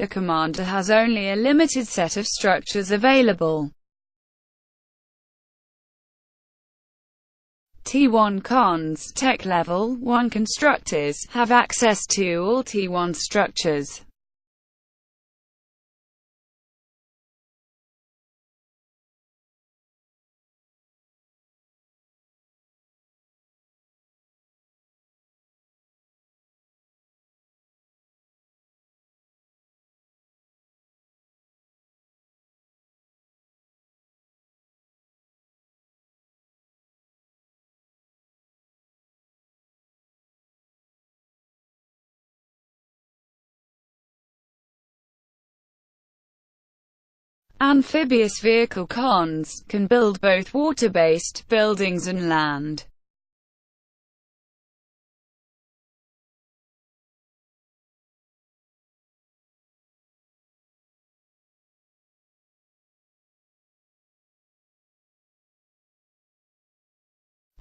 the commander has only a limited set of structures available. T1 Cons, Tech Level 1 constructors, have access to all T1 structures. Amphibious vehicle cons can build both water-based buildings and land.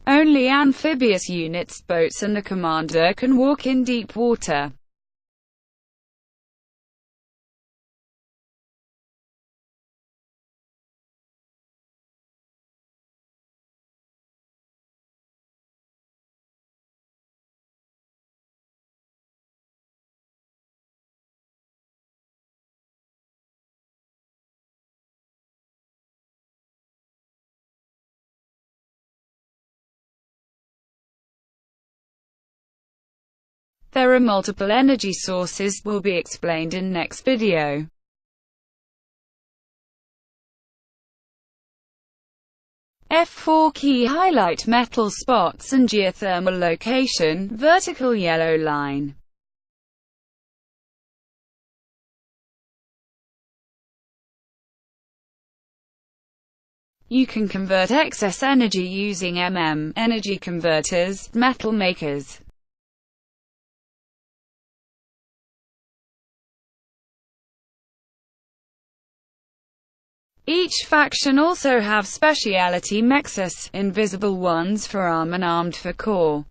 Only amphibious units, boats and a commander can walk in deep water. There are multiple energy sources, will be explained in next video. F4 Key highlight metal spots and geothermal location, vertical yellow line. You can convert excess energy using energy converters, metal makers. Each faction also have specialty mechs, invisible ones for arm and armed for core.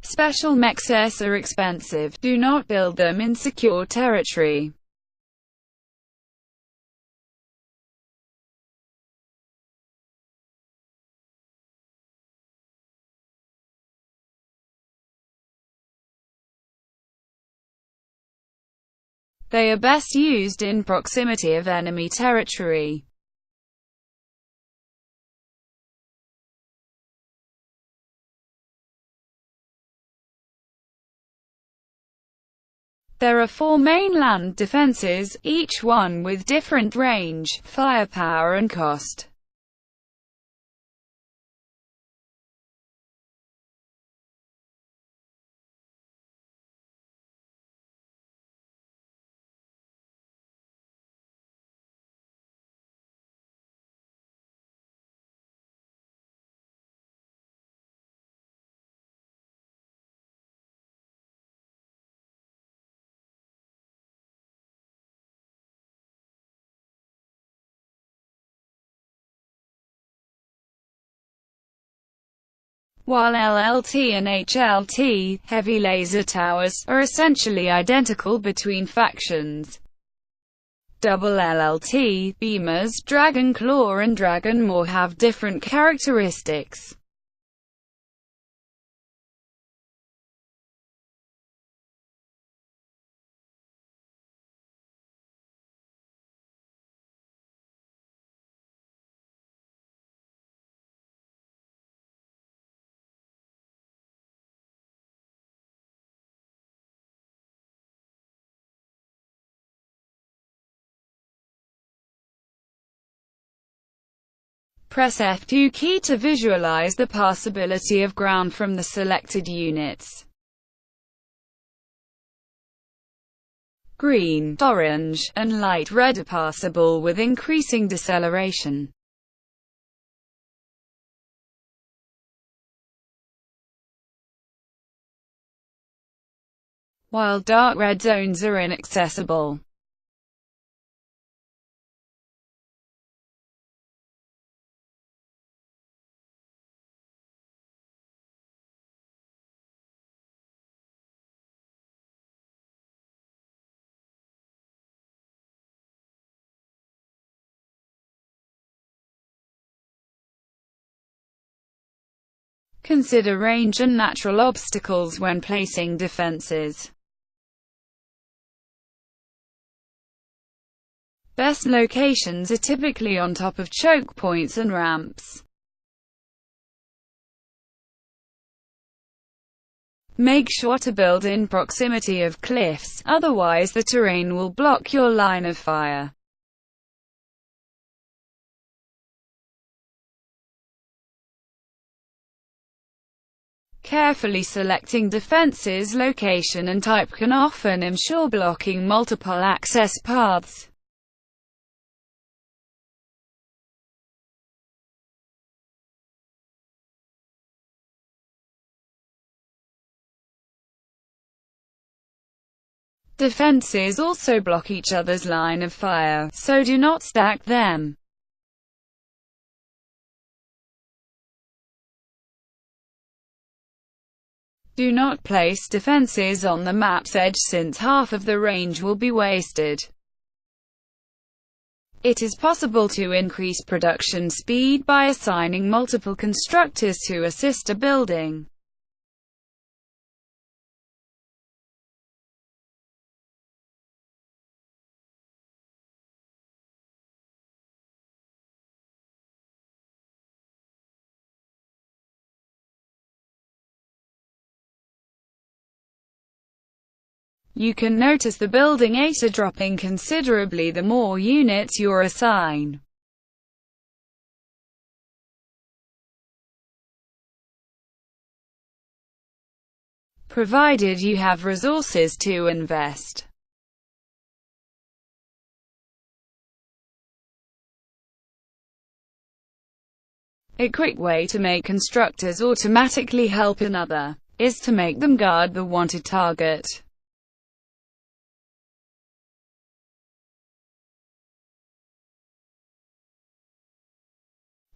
Special mechs are expensive, do not build them in secure territory. They are best used in proximity of enemy territory. There are 4 main land defenses, each one with different range, firepower and cost. While LLT and HLT, heavy laser towers, are essentially identical between factions. Double LLT, beamers, Dragon Claw and Dragon Maw have different characteristics. Press F2 key to visualize the passability of ground from the selected units. Green, orange, and light red are passable with increasing deceleration. While dark red zones are inaccessible. Consider range and natural obstacles when placing defenses. Best locations are typically on top of choke points and ramps. Make sure to build in proximity of cliffs, otherwise the terrain will block your line of fire. Carefully selecting defenses, location and type can often ensure blocking multiple access paths. Defenses also block each other's line of fire, so do not stack them. Do not place defenses on the map's edge since half of the range will be wasted. It is possible to increase production speed by assigning multiple constructors to assist a building. You can notice the building ATA dropping considerably the more units you assign. Provided you have resources to invest. A quick way to make constructors automatically help another is to make them guard the wanted target.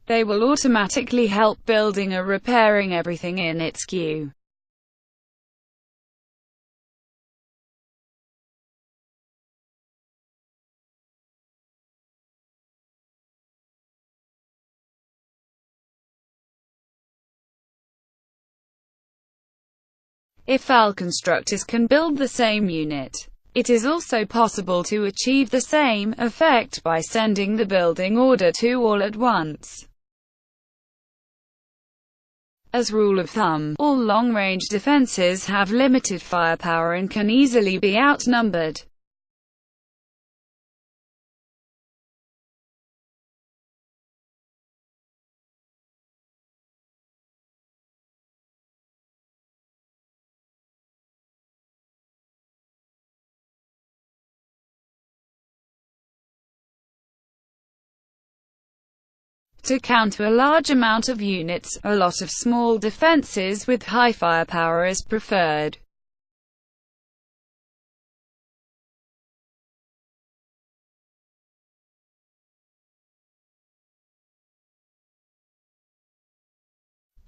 They will automatically help building or repairing everything in its queue. If all constructors can build the same unit, it is also possible to achieve the same effect by sending the building order to all at once. As rule of thumb, all long-range defenses have limited firepower and can easily be outnumbered. To counter a large amount of units, a lot of small defenses with high firepower is preferred.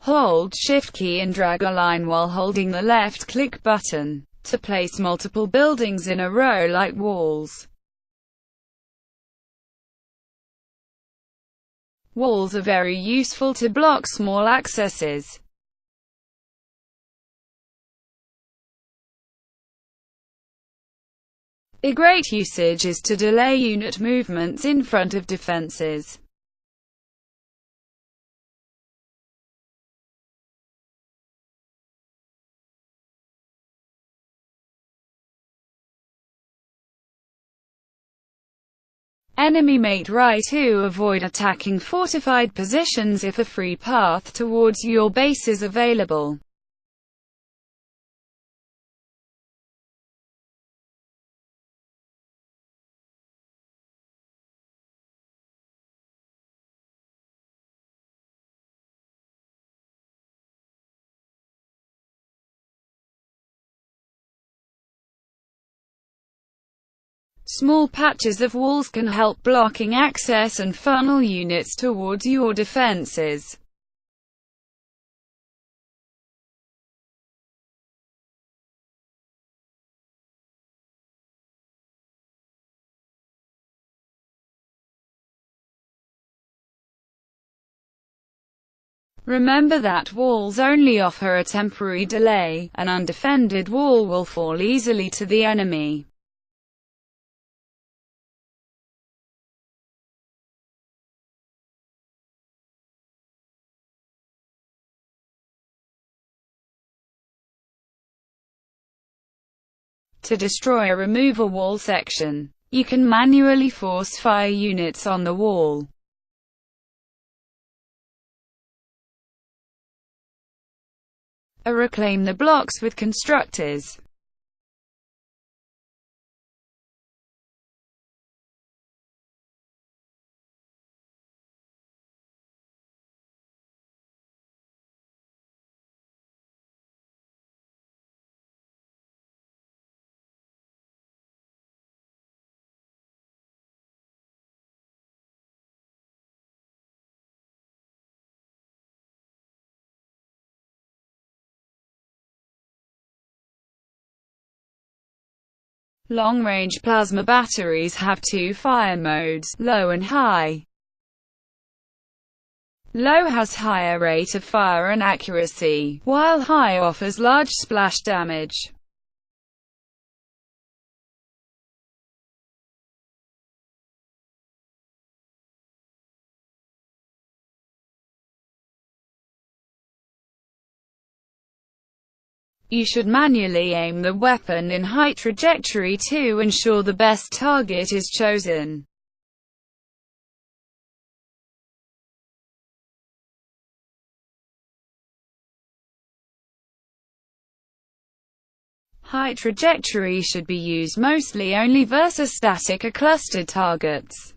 Hold Shift key and drag a line while holding the left-click button to place multiple buildings in a row like walls. Walls are very useful to block small accesses. A great usage is to delay unit movements in front of defenses. Enemy mate right to avoid attacking fortified positions if a free path towards your base is available. Small patches of walls can help blocking access and funnel units towards your defenses. Remember that walls only offer a temporary delay. An undefended wall will fall easily to the enemy. To destroy or remove a wall section, you can manually force fire units on the wall. Or reclaim the blocks with constructors. Long-range plasma batteries have two fire modes, low and high. Low has higher rate of fire and accuracy, while high offers large splash damage. You should manually aim the weapon in high trajectory to ensure the best target is chosen. High trajectory should be used mostly only versus static or clustered targets.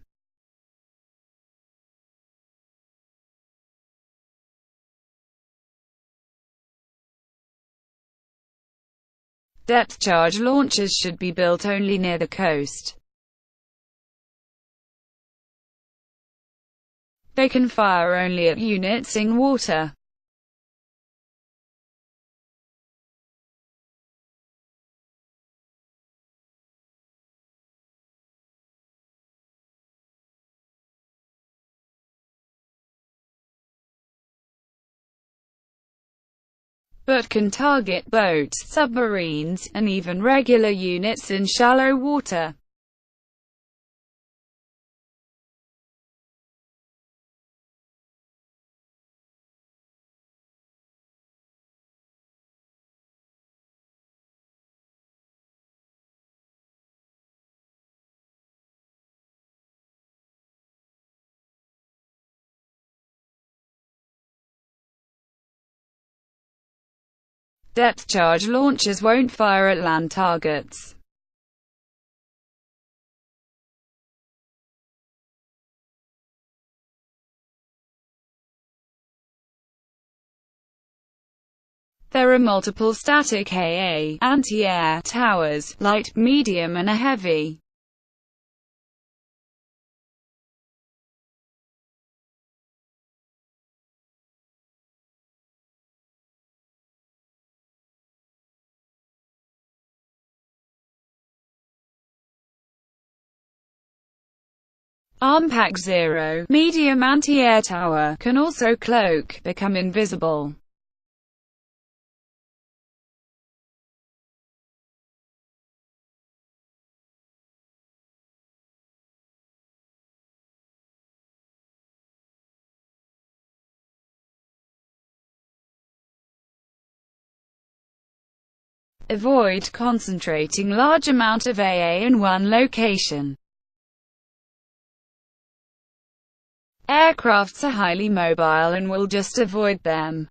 Depth charge launchers should be built only near the coast. They can fire only at units in water. But can target boats, submarines, and even regular units in shallow water. Depth charge launchers won't fire at land targets. There are multiple static AA, anti-air towers, light, medium and a heavy. Armpack 0, medium anti-air tower, can also cloak, become invisible. Avoid concentrating large amount of AA in one location. Aircrafts are highly mobile and will just avoid them.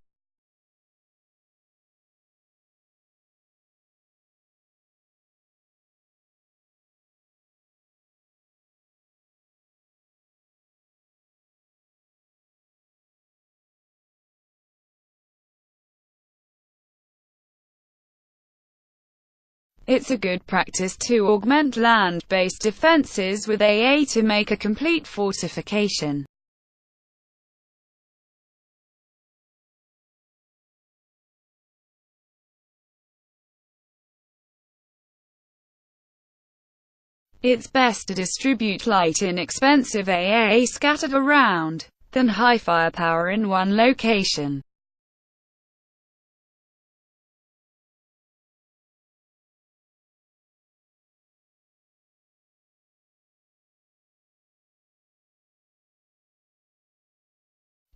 It's a good practice to augment land-based defenses with AA to make a complete fortification. It's best to distribute light, inexpensive AA scattered around. than high firepower in one location.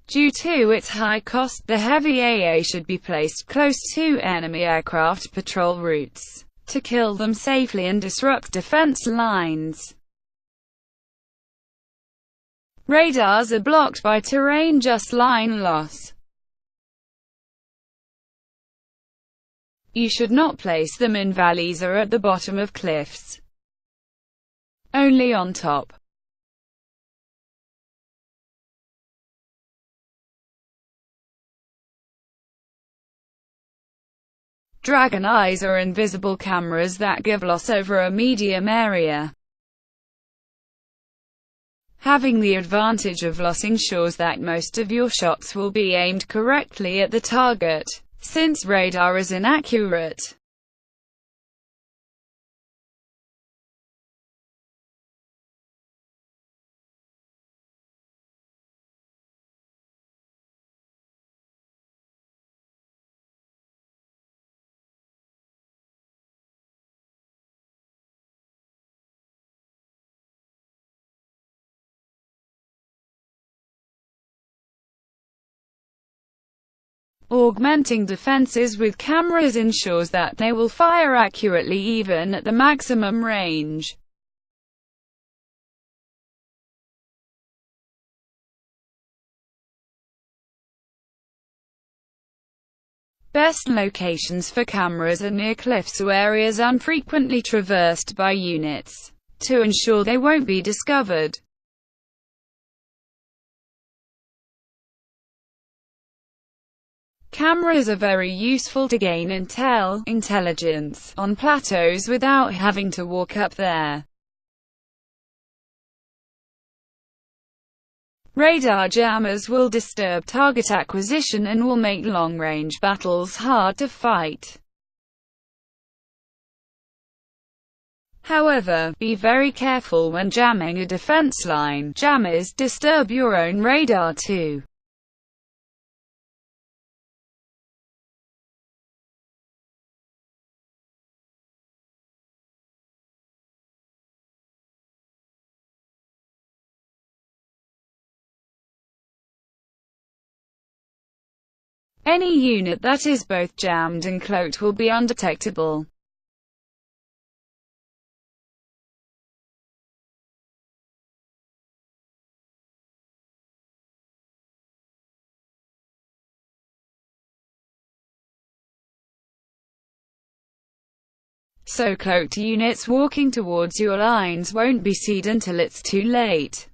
Due to its high cost, the heavy AA should be placed close to enemy aircraft patrol routes to kill them safely and disrupt defense lines. Radars are blocked by terrain, just line loss. You should not place them in valleys or at the bottom of cliffs, only on top. Dragon eyes are invisible cameras that give loss over a medium area. Having the advantage of loss ensures that most of your shots will be aimed correctly at the target, since radar is inaccurate. Augmenting defenses with cameras ensures that they will fire accurately even at the maximum range. Best locations for cameras are near cliffs or areas unfrequently traversed by units, to ensure they won't be discovered. Cameras are very useful to gain intelligence on plateaus without having to walk up there. Radar jammers will disturb target acquisition and will make long-range battles hard to fight. However, be very careful when jamming a defense line. Jammers disturb your own radar too. Any unit that is both jammed and cloaked will be undetectable. So cloaked units walking towards your lines won't be seen until it's too late.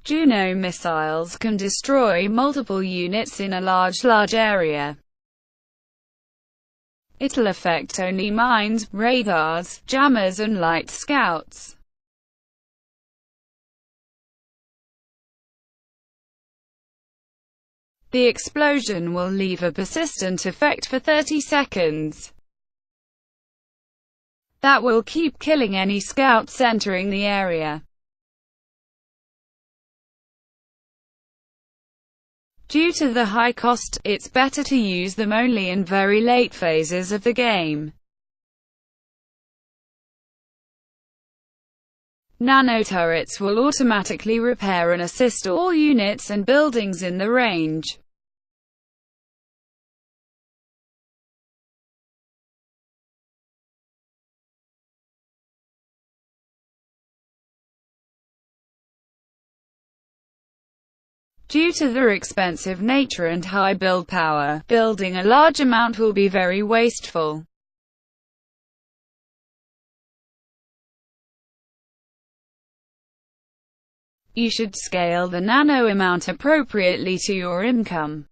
Juno missiles can destroy multiple units in a large area. It'll affect only mines, radars, jammers and light scouts. The explosion will leave a persistent effect for 30 seconds. That will keep killing any scouts entering the area. Due to the high cost, it's better to use them only in very late phases of the game. Nanoturrets will automatically repair and assist all units and buildings in the range. Due to their expensive nature and high build power, building a large amount will be very wasteful. You should scale the nano amount appropriately to your income.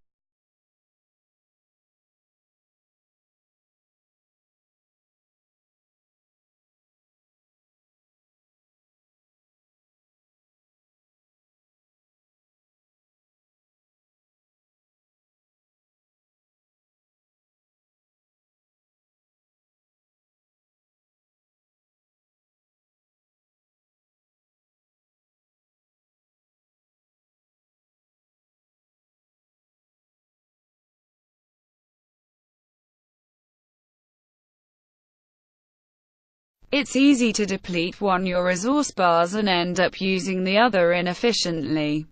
It's easy to deplete one your resource bars and end up using the other inefficiently.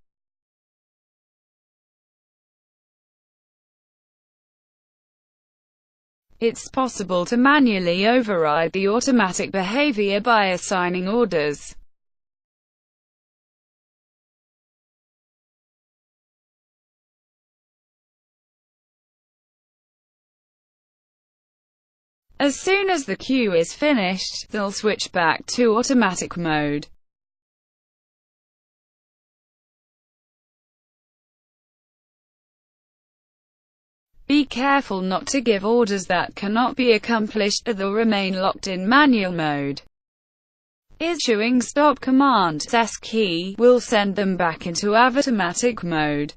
It's possible to manually override the automatic behavior by assigning orders. As soon as the queue is finished, they'll switch back to automatic mode. Be careful not to give orders that cannot be accomplished, or they'll remain locked in manual mode. Issuing stop command S key will send them back into automatic mode.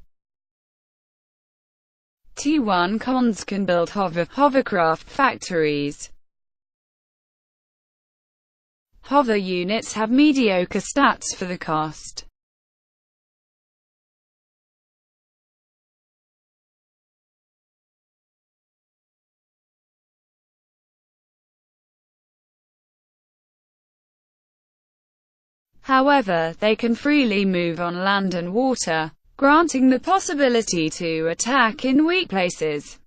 T1 cons can build hovercraft factories. Hover units have mediocre stats for the cost. However, they can freely move on land and water, granting the possibility to attack in weak places.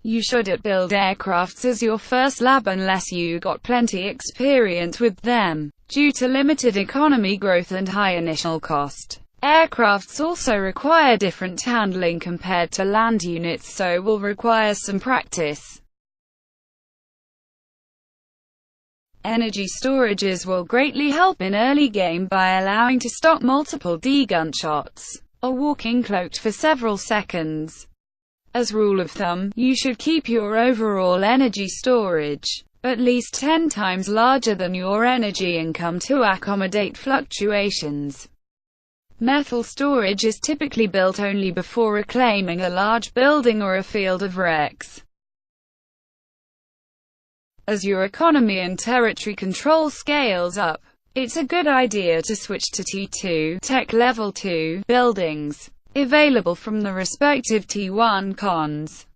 You shouldn't build aircrafts as your first lab unless you got plenty experience with them. Due to limited economy growth and high initial cost, aircrafts also require different handling compared to land units, so will require some practice. Energy storages will greatly help in early game by allowing to stop multiple D-gunshots, or walking cloaked for several seconds. As rule of thumb, you should keep your overall energy storage at least 10 times larger than your energy income to accommodate fluctuations. Metal storage is typically built only before reclaiming a large building or a field of wrecks. As your economy and territory control scales up, it's a good idea to switch to T2 Tech Level 2 buildings, available from the respective T1 cons.